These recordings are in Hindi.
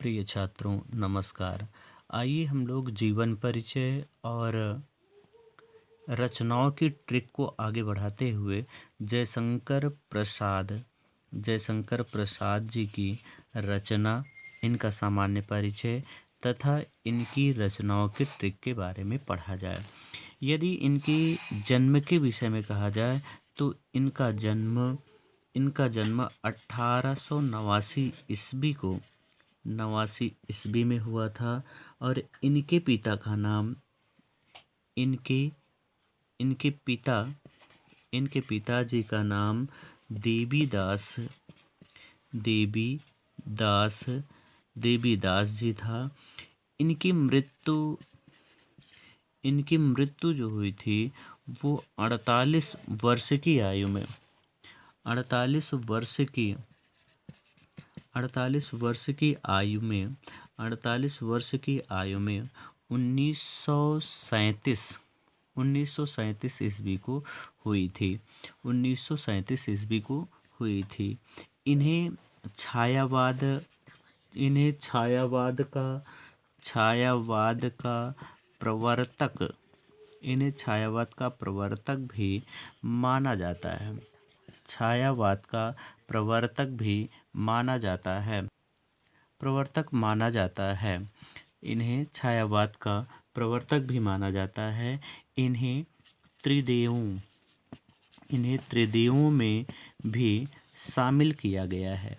प्रिय छात्रों नमस्कार। आइए हम लोग जीवन परिचय और रचनाओं की ट्रिक को आगे बढ़ाते हुए जयशंकर प्रसाद जी की रचना, इनका सामान्य परिचय तथा इनकी रचनाओं की ट्रिक के बारे में पढ़ा जाए। यदि इनकी जन्म के विषय में कहा जाए तो इनका जन्म 1889 ईस्वी को 89 ईस्वी में हुआ था और इनके पिता का नाम इनके इनके पिता इनके पिताजी का नाम देवीदास जी था। इनकी मृत्यु जो हुई थी वो 48 वर्ष की आयु में 48 वर्ष की 48 वर्ष की आयु में 48 वर्ष की आयु में 1937 ईस्वी को हुई थी। 1937 ईस्वी को हुई थी। इन्हें छायावाद का प्रवर्तक भी माना जाता है। इन्हें छायावाद का प्रवर्तक भी माना जाता है। इन्हें त्रिदेवों में भी शामिल किया गया है।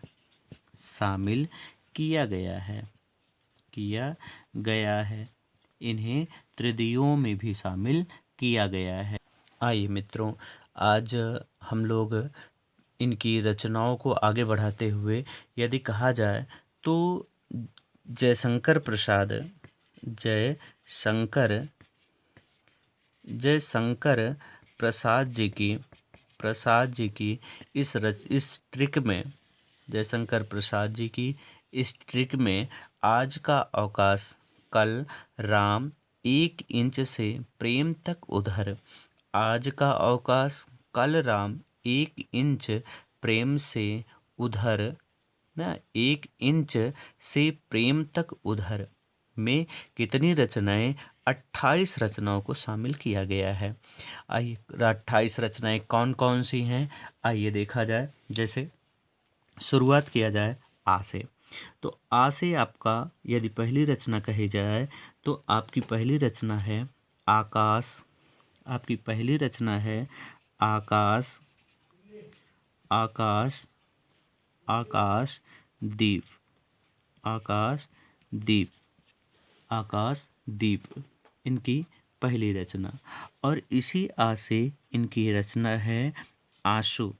इन्हें त्रिदेवों में भी शामिल किया गया है। आइए मित्रों, आज हम लोग इनकी रचनाओं को आगे बढ़ाते हुए यदि कहा जाए तो जयशंकर प्रसाद जी की इस ट्रिक में आज का अवकाश कल राम 1 इंच से प्रेम तक उधर। आज का अवकाश कल राम 1 इंच प्रेम से उधर 1 इंच से प्रेम तक उधर में कितनी रचनाएं 28 रचनाओं को शामिल किया गया है। आइए 28 रचनाएं कौन कौन सी हैं आइए देखा जाए। जैसे शुरुआत किया जाए आ से, तो आ से आपका यदि पहली रचना कही जाए तो आपकी पहली रचना है आकाश। आकाश दीप इनकी पहली रचना। और इसी आ से इनकी रचना है आंसू।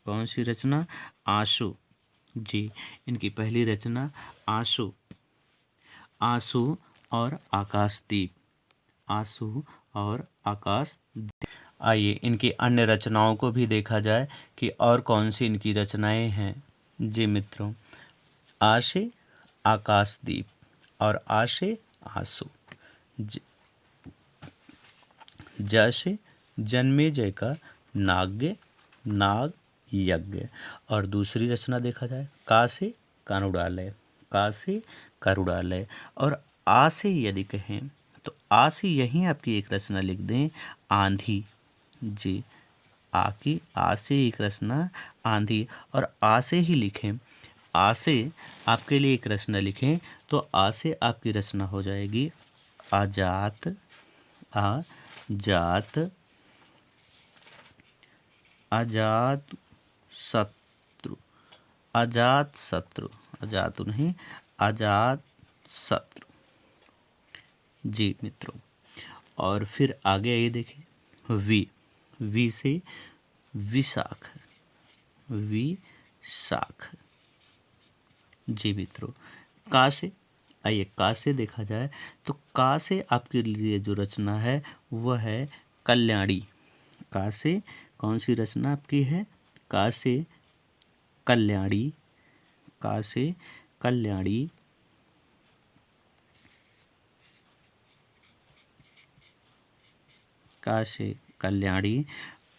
कौन सी रचना? आंसू जी, इनकी पहली रचना आंसू और आकाशदीप। आइए इनकी अन्य रचनाओं को भी देखा जाए कि और कौन सी इनकी रचनाएं हैं। जी मित्रों, आ से आकाशदीप और आ से आंसू। ज से जन्मेजय का नाग यज्ञ। और दूसरी रचना देखा जाए का से करुड़ालय। और आ से यदि कहें तो आ से यहीं आपकी एक रचना लिख दें आंधी। जी, आ से एक रचना आंधी। और आ से ही लिखें, आ से आपके लिए एक रचना लिखें तो आ से आपकी रचना हो जाएगी अजात शत्रु। जी मित्रों, और फिर आगे आइए देखें वी से विशाख। जी मित्रों, का से देखा जाए तो का से आपके लिए जो रचना है वह है कल्याणी। का से कौन सी रचना आपकी है? का से कल्याणी।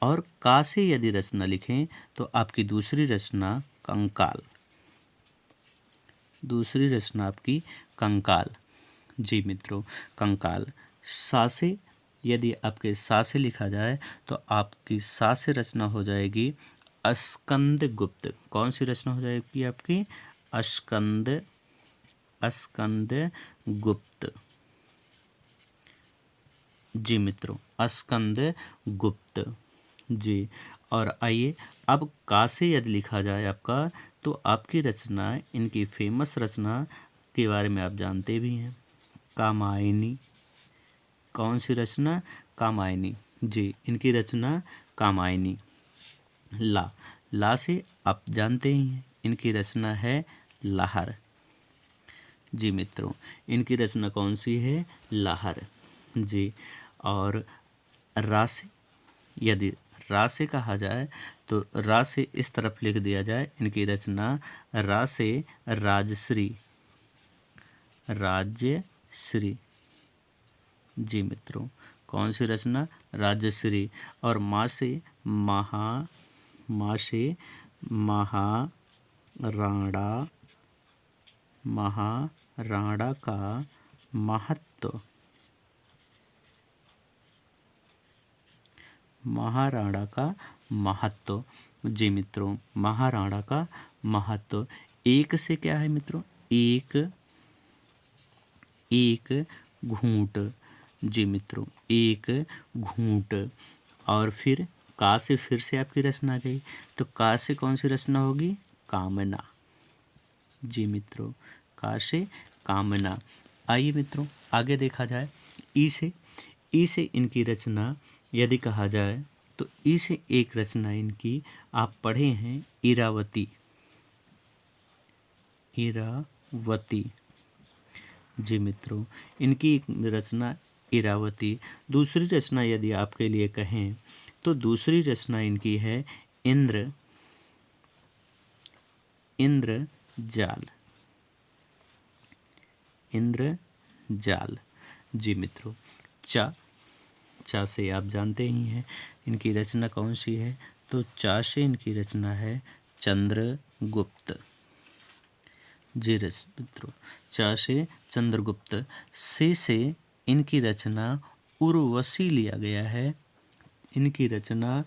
और का से यदि रचना लिखें तो आपकी दूसरी रचना कंकाल। दूसरी रचना आपकी कंकाल। जी मित्रों, कंकाल। सा से यदि आपके सा से लिखा जाए तो आपकी सा से रचना हो जाएगी अस्कंद गुप्त। कौन सी रचना हो जाएगी आपकी? अस्कंद गुप्त। जी मित्रों, अस्कंद गुप्त। जी, और आइए अब का से यदि लिखा जाए आपका तो आपकी रचना, इनकी फेमस रचना के बारे में आप जानते भी हैं, कामायनी। कौन सी रचना? कामायनी। जी, इनकी रचना कामायनी। ला से आप जानते ही हैं, इनकी रचना है लाहर। जी मित्रों, इनकी रचना कौन सी है? लाहर। जी, और रा से यदि रा से कहा जाए तो रा से इस तरफ लिख दिया जाए, इनकी रचना रा से राजश्री। राजश्री। जी मित्रों, कौन सी रचना? राजश्री। और माँ से महाराणा का महत्व। महाराणा का महत्व। जी मित्रों, महाराणा का महत्व। एक से क्या है मित्रों? एक घूंट। जी मित्रों, एक घूंट। और फिर का से फिर से आपकी रचना आ गई, तो का से कौन सी रचना होगी? कामना। जी मित्रों, का से कामना। आइए मित्रों आगे देखा जाए ई से इनकी रचना यदि कहा जाए तो ई से एक रचना इनकी आप पढ़े हैं, इरावती। जी मित्रों, इनकी रचना इरावती। दूसरी रचना यदि आपके लिए कहें तो दूसरी रचना इनकी है इंद्रजाल। जी मित्रों, चा से आप जानते ही हैं, इनकी रचना कौन सी है? तो चा से इनकी रचना है चंद्रगुप्त। जी मित्रों, चा से चंद्रगुप्त। से इनकी रचना उर्वशी लिया गया है। इनकी रचना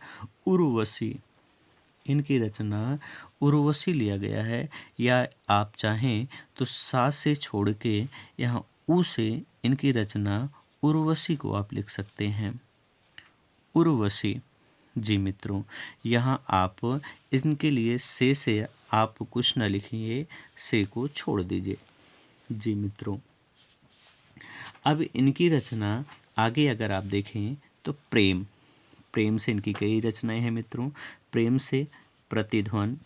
उर्वशी लिया गया है, या आप चाहें तो सा से छोड़ के यहाँ उ से इनकी रचना उर्वशी को आप लिख सकते हैं, उर्वशी। जी मित्रों, यहाँ आप इनके लिए से आप कुछ न लिखिए, से को छोड़ दीजिए। जी मित्रों, अब इनकी रचना आगे अगर आप देखें तो प्रेम से इनकी कई रचनाएं हैं मित्रों। प्रेम से प्रतिध्वन,